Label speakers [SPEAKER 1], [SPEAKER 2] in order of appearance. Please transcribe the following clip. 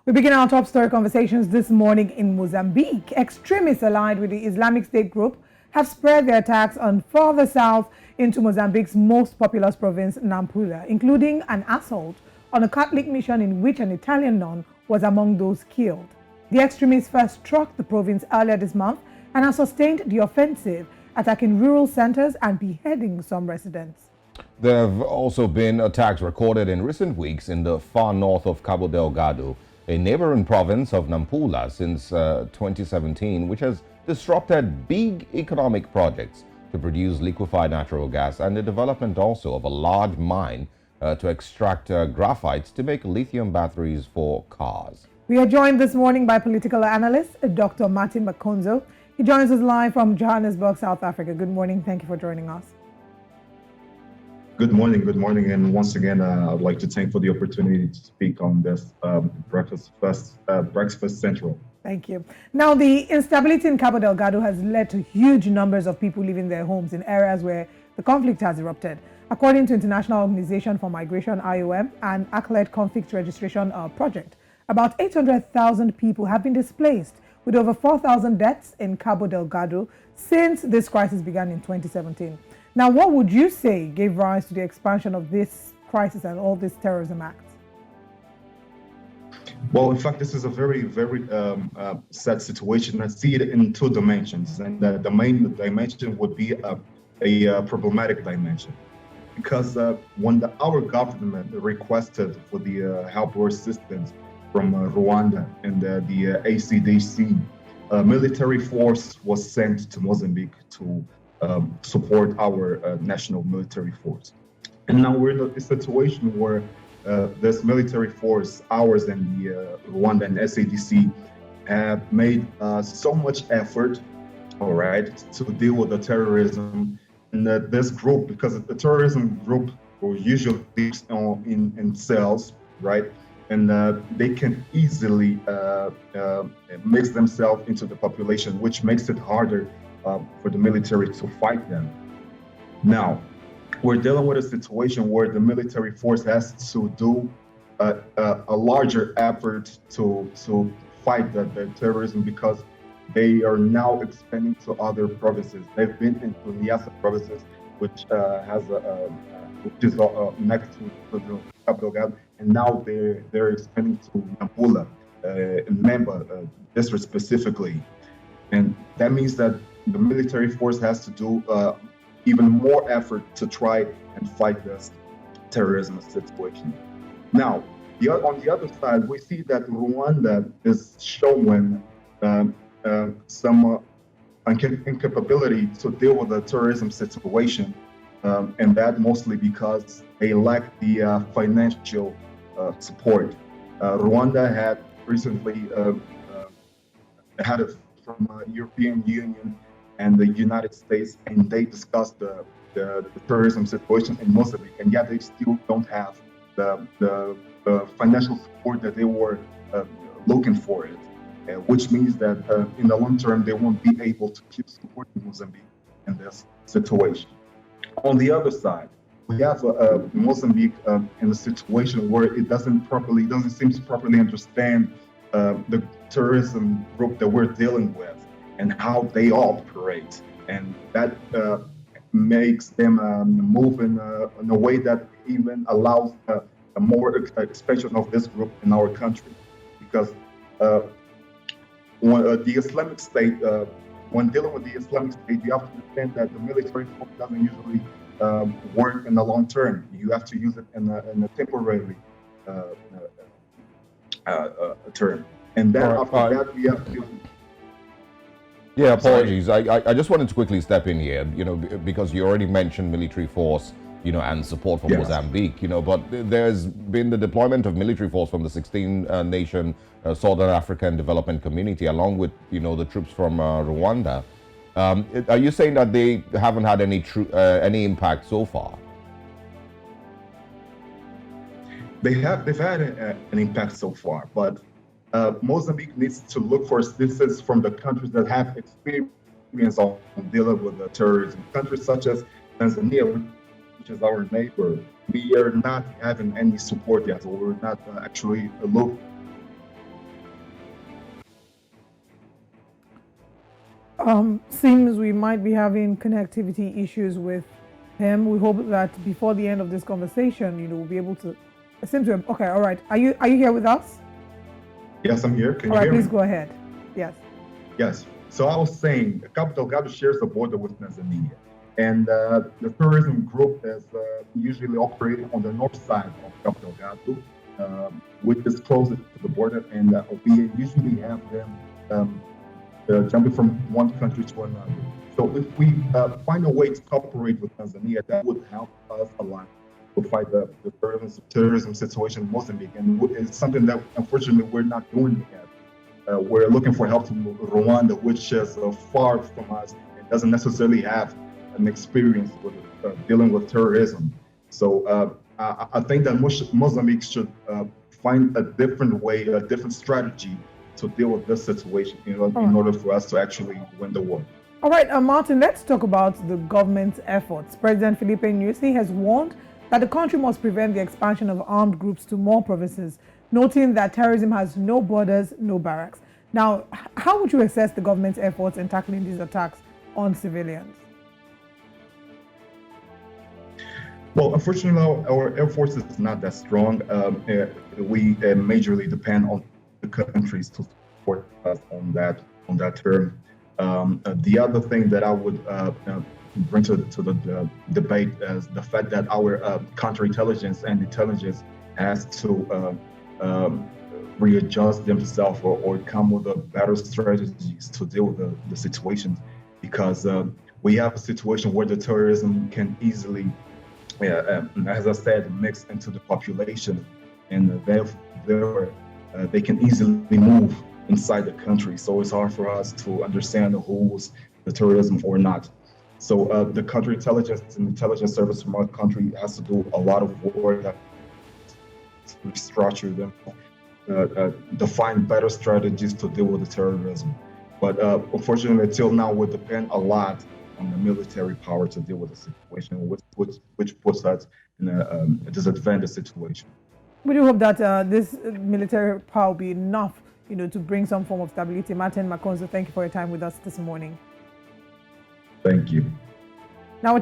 [SPEAKER 1] We begin our top story conversations this morning in Mozambique. Extremists allied with the Islamic State group have spread their attacks on further south into Mozambique's most populous province, Nampula, including an assault on a Catholic mission in which an Italian nun was among those killed. The extremists first struck the province earlier this month and have sustained the offensive, attacking rural centers and beheading some residents.
[SPEAKER 2] There have also been attacks recorded in recent weeks in the far north of Cabo Delgado, a neighboring province of Nampula, since 2017, which has disrupted big economic projects to produce liquefied natural gas and the development also of a large mine to extract graphite to make lithium batteries for cars.
[SPEAKER 1] We are joined this morning by political analyst Dr. Martin Macondzo. He joins us live from Johannesburg, South Africa. Good morning. Thank you for joining us.
[SPEAKER 3] Good morning, and once again, I'd like to thank for the opportunity to speak on this Breakfast Central.
[SPEAKER 1] Thank you. Now, the instability in Cabo Delgado has led to huge numbers of people leaving their homes in areas where the conflict has erupted. According to International Organization for Migration, IOM, and ACLED Conflict Registration Project, about 800,000 people have been displaced, with over 4,000 deaths in Cabo Delgado since this crisis began in 2017. Now, what would you say gave rise to the expansion of this crisis and all these terrorism acts?
[SPEAKER 3] Well, in fact, this is a very, very sad situation. I see it in two dimensions, and the main dimension would be a problematic dimension, because when our government requested for the help or assistance from Rwanda and the ACDC, military force was sent to Mozambique to support our national military force. And now we're in a situation where this military force, ours and the Rwanda and SADC, have made so much effort, all right, to deal with the terrorism. And this group, because the terrorism group will usually live in cells, right? And they can easily mix themselves into the population, which makes it harder for the military to fight them. Now, we're dealing with a situation where the military force has to do a larger effort to fight the terrorism, because they are now expanding to other provinces. They've been into Niassa provinces, which is next to the Cabo Delgado, and now they're expanding to Nampula, in Memba district specifically, and that means that the military force has to do even more effort to try and fight this terrorism situation. Now, on the other side, we see that Rwanda is showing some incapability to deal with the terrorism situation, and that mostly because they lack the financial support. Rwanda had recently had it from European Union and the United States, and they discussed the terrorism situation in Mozambique, and yet they still don't have the financial support that they were looking for it, which means that in the long term they won't be able to keep supporting Mozambique in this situation. On the other side, we have Mozambique in a situation where it doesn't seem to properly understand the terrorism group that we're dealing with and how they operate, and that makes them move in a way that even allows a more expansion of this group in our country. Because when the Islamic State, when dealing with the Islamic State, you have to understand that the military force doesn't usually work in the long term. You have to use it in a temporary term, and then after that we have to.
[SPEAKER 2] Yeah, apologies. I just wanted to quickly step in here, because you already mentioned military force, and support from Mozambique, but there's been the deployment of military force from the 16-nation Southern African Development Community, along with, the troops from Rwanda. Are you saying that they haven't had any impact so far?
[SPEAKER 3] They've had an impact so far, but Mozambique needs to look for assistance from the countries that have experience on dealing with the terrorism. Countries such as Tanzania, which is our neighbor, we are not having any support yet, or we're not actually looking
[SPEAKER 1] Seems we might be having connectivity issues with him. We hope that before the end of this conversation, we'll be able to. It seems to. Okay, all right. Are you here with us?
[SPEAKER 3] Yes, I'm here. Can
[SPEAKER 1] All
[SPEAKER 3] you
[SPEAKER 1] right,
[SPEAKER 3] hear
[SPEAKER 1] please
[SPEAKER 3] me?
[SPEAKER 1] go ahead. Yes.
[SPEAKER 3] Yes. So I was saying, Cabo Delgado shares the border with Tanzania, and the tourism group is usually operating on the north side of Cabo Delgado, which is closest to the border, and we usually have them jumping from one country to another. So if we find a way to cooperate with Tanzania, that would help us a lot to fight the terrorism situation in Mozambique, and it's something that unfortunately we're not doing yet. We're looking for help from Rwanda, which is far from us and doesn't necessarily have an experience with dealing with terrorism. So I think that Mozambique should find a different way, a different strategy to deal with this situation in order for us to actually win the war.
[SPEAKER 1] All right, Martin, let's talk about the government's efforts. President Filipe Nyusi has warned that the country must prevent the expansion of armed groups to more provinces, noting that terrorism has no borders, no barracks. Now, how would you assess the government's efforts in tackling these attacks on civilians?
[SPEAKER 3] Well, unfortunately, our air force is not that strong. We majorly depend on the countries to support us on that term. The other thing that I would bring to the debate is the fact that our counterintelligence and intelligence has to readjust themselves or come with a better strategies to deal with the situation, because we have a situation where the terrorism can easily, as I said, mix into the population, and therefore they can easily move inside the country. So it's hard for us to understand who's the terrorism or not. So the counterintelligence and intelligence service from our country has to do a lot of work to restructure them, define better strategies to deal with the terrorism. But unfortunately, until now, we depend a lot on the military power to deal with the situation, which puts us in a disadvantaged situation.
[SPEAKER 1] We do hope that this military power will be enough, to bring some form of stability. Martin Macondzo, thank you for your time with us this morning.
[SPEAKER 3] Thank you.